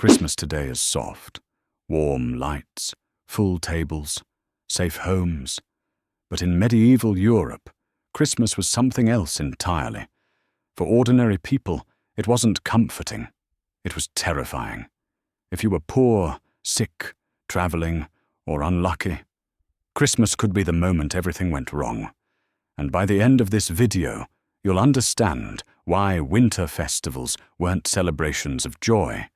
Christmas today is soft, warm lights, full tables, safe homes. But in medieval Europe, Christmas was something else entirely. For ordinary people, it wasn't comforting. It was terrifying. If you were poor, sick, traveling, or unlucky, Christmas could be the moment everything went wrong. And by the end of this video, you'll understand why winter festivals weren't celebrations of joy.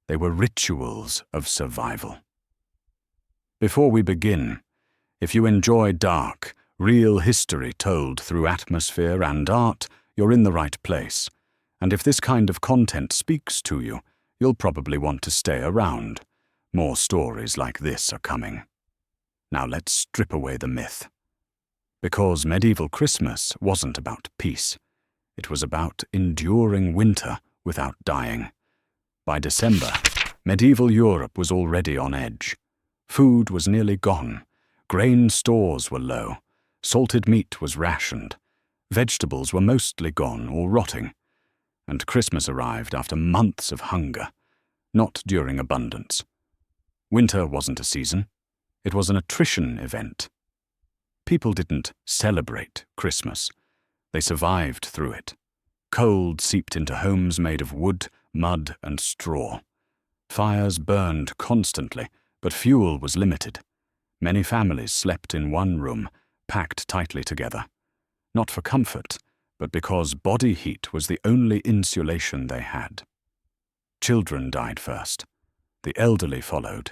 They were rituals of survival. Before we begin, if you enjoy dark, real history told through atmosphere and art, you're in the right place. And if this kind of content speaks to you, you'll probably want to stay around. More stories like this are coming. Now let's strip away the myth. Because medieval Christmas wasn't about peace. It was about enduring winter without dying. By December, medieval Europe was already on edge. Food was nearly gone. Grain stores were low. Salted meat was rationed. Vegetables were mostly gone or rotting. And Christmas arrived after months of hunger, not during abundance. Winter wasn't a season. It was an attrition event. People didn't celebrate Christmas. They survived through it. Cold seeped into homes made of wood, mud, and straw. Fires burned constantly, but fuel was limited. Many families slept in one room, packed tightly together. Not for comfort, but because body heat was the only insulation they had. Children died first. The elderly followed.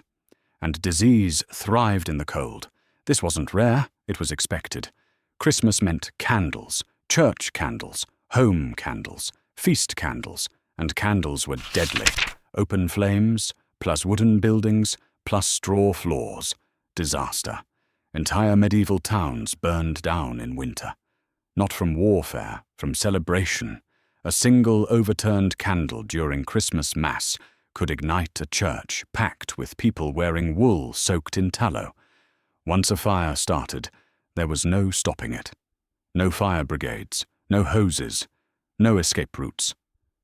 And disease thrived in the cold. This wasn't rare, it was expected. Christmas meant candles, church candles, home candles, feast candles, and candles were deadly. Open flames, plus wooden buildings, plus straw floors. Disaster. Entire medieval towns burned down in winter. Not from warfare, from celebration. A single overturned candle during Christmas Mass could ignite a church packed with people wearing wool soaked in tallow. Once a fire started, there was no stopping it. No fire brigades, no hoses, no escape routes.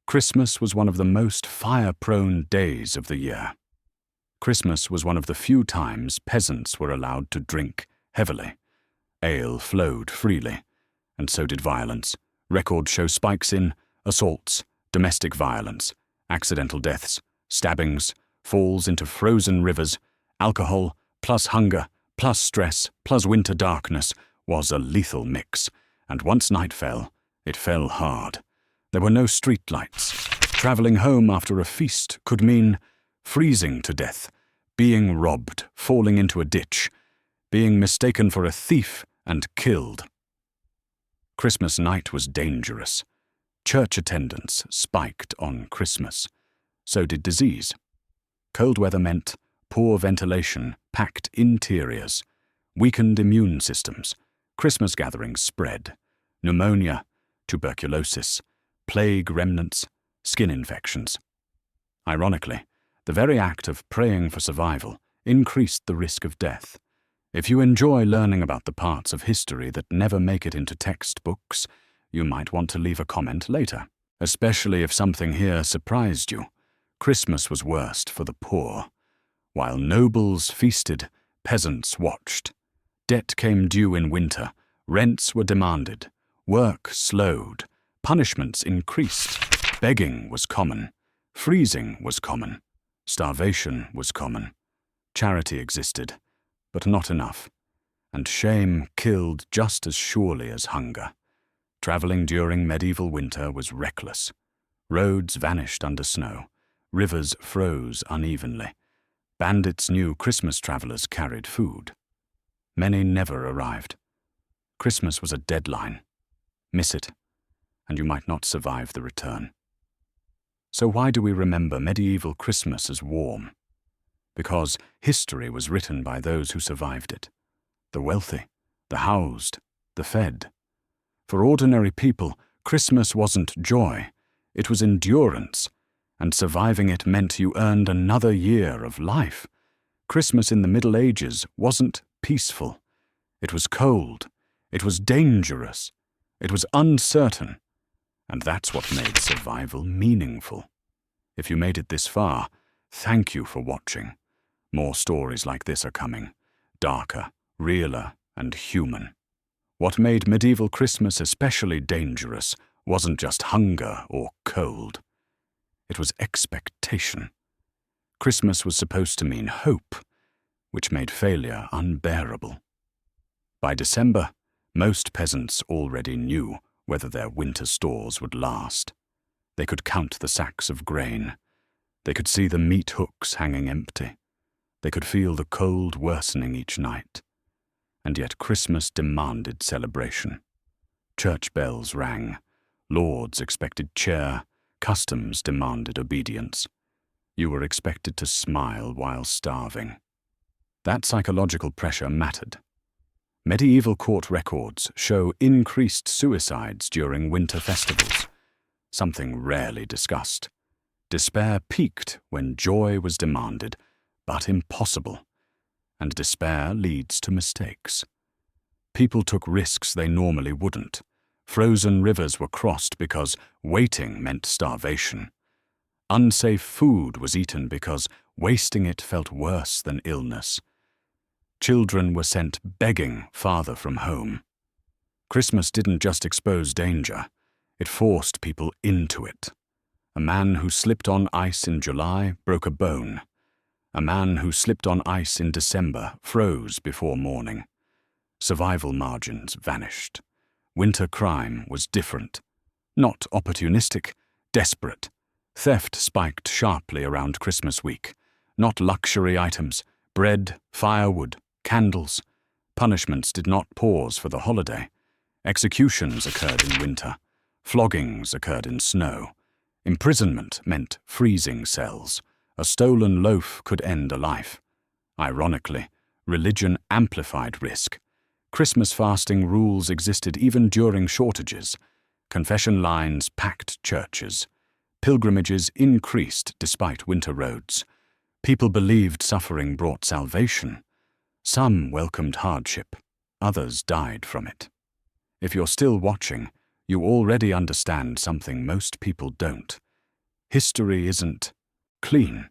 Christmas was one of the most fire-prone days of the year. Christmas was one of the few times peasants were allowed to drink heavily. Ale flowed freely, and so did violence. Records show spikes in assaults, domestic violence, accidental deaths, stabbings, falls into frozen rivers. Alcohol, plus hunger, plus stress, plus winter darkness was a lethal mix, and once night fell, it fell hard. There were no street lights. Traveling home after a feast could mean freezing to death, being robbed, falling into a ditch, being mistaken for a thief and killed. Christmas night was dangerous. Church attendance spiked on Christmas. So did disease. Cold weather meant poor ventilation, packed interiors, weakened immune systems. Christmas gatherings spread. Pneumonia, tuberculosis, plague remnants, skin infections. Ironically, the very act of praying for survival increased the risk of death. If you enjoy learning about the parts of history that never make it into textbooks, you might want to leave a comment later, especially if something here surprised you. Christmas was worst for the poor. While nobles feasted, peasants watched. Debt came due in winter, rents were demanded, work slowed, punishments increased, begging was common, freezing was common, starvation was common. Charity existed, but not enough, and shame killed just as surely as hunger. Traveling during medieval winter was reckless. Roads vanished under snow. Rivers froze unevenly. Bandits knew Christmas travelers carried food. Many never arrived. Christmas was a deadline. Miss it, and you might not survive the return. So why do we remember medieval Christmas as warm? Because history was written by those who survived it. The wealthy, the housed, the fed. For ordinary people, Christmas wasn't joy. It was endurance. And surviving it meant you earned another year of life. Christmas in the Middle Ages wasn't peaceful. It was cold. It was dangerous. It was uncertain. And that's what made survival meaningful. If you made it this far, Thank you for watching. More stories like this are coming, darker, realer, and human. What made medieval Christmas especially dangerous wasn't just hunger or cold. It was expectation. Christmas was supposed to mean hope, which made failure unbearable. By December, most peasants already knew whether their winter stores would last. They could count the sacks of grain. They could see the meat hooks hanging empty. They could feel the cold worsening each night. And yet Christmas demanded celebration. Church bells rang. Lords expected cheer. Customs demanded obedience. You were expected to smile while starving. That psychological pressure mattered. Medieval court records show increased suicides during winter festivals, something rarely discussed. Despair peaked when joy was demanded, but impossible, and despair leads to mistakes. People took risks they normally wouldn't. Frozen rivers were crossed because waiting meant starvation. Unsafe food was eaten because wasting it felt worse than illness. Children were sent begging farther from home. Christmas didn't just expose danger, it forced people into it. A man who slipped on ice in July broke a bone. A man who slipped on ice in December froze before morning. Survival margins vanished. Winter crime was different. Not opportunistic, desperate. Theft spiked sharply around Christmas week. Not luxury items, bread, firewood, candles. Punishments did not pause for the holiday. Executions occurred in winter. Floggings occurred in snow. Imprisonment meant freezing cells. A stolen loaf could end a life. Ironically, religion amplified risk. Christmas fasting rules existed even during shortages. Confession lines packed churches. Pilgrimages increased despite winter roads. People believed suffering brought salvation. Some welcomed hardship. Others died from it. If you're still watching, you already understand something most people don't. History isn't clean.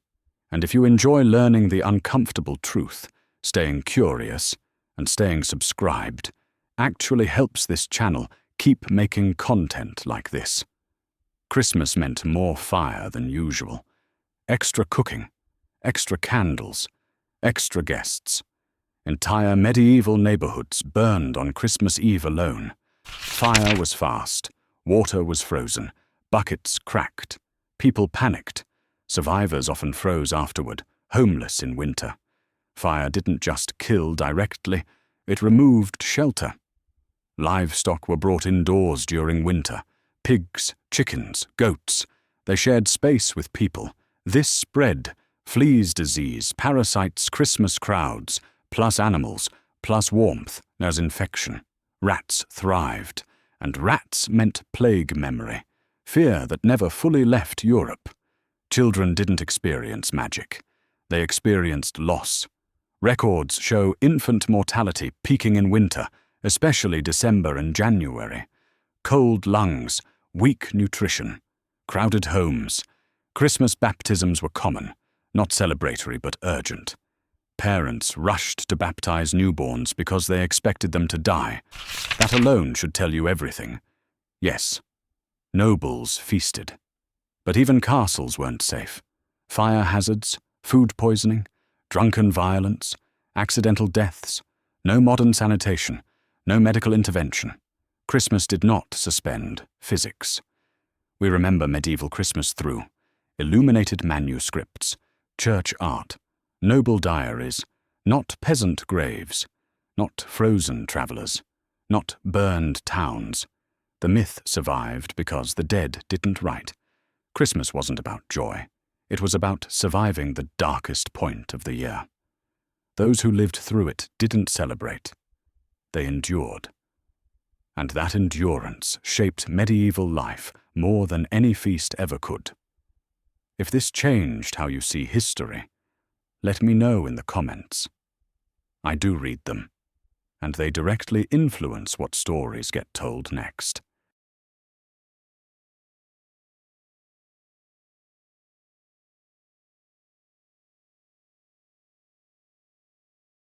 And if you enjoy learning the uncomfortable truth, staying curious, and staying subscribed, actually helps this channel keep making content like this. Christmas meant more fire than usual. Extra cooking, extra candles, extra guests. Entire medieval neighborhoods burned on Christmas Eve alone. Fire was fast, water was frozen, buckets cracked. People panicked. Survivors often froze afterward, homeless in winter. Fire didn't just kill directly, it removed shelter. Livestock were brought indoors during winter. Pigs, chickens, goats. They shared space with people. This spread fleas disease, parasites, Christmas crowds, plus animals, plus warmth as infection. Rats thrived, and rats meant plague memory, fear that never fully left Europe. Children didn't experience magic. They experienced loss. Records show infant mortality peaking in winter, especially December and January. Cold lungs, weak nutrition, crowded homes. Christmas baptisms were common, not celebratory but urgent. Parents rushed to baptize newborns because they expected them to die. That alone should tell you everything. Yes, nobles feasted. But even castles weren't safe. Fire hazards, food poisoning, drunken violence, accidental deaths, no modern sanitation, no medical intervention. Christmas did not suspend physics. We remember medieval Christmas through illuminated manuscripts, church art, noble diaries, not peasant graves, not frozen travelers, not burned towns. The myth survived because the dead didn't write. Christmas wasn't about joy. It was about surviving the darkest point of the year. Those who lived through it didn't celebrate. They endured. And that endurance shaped medieval life more than any feast ever could. If this changed how you see history, let me know in the comments. I do read them, and they directly influence what stories get told next.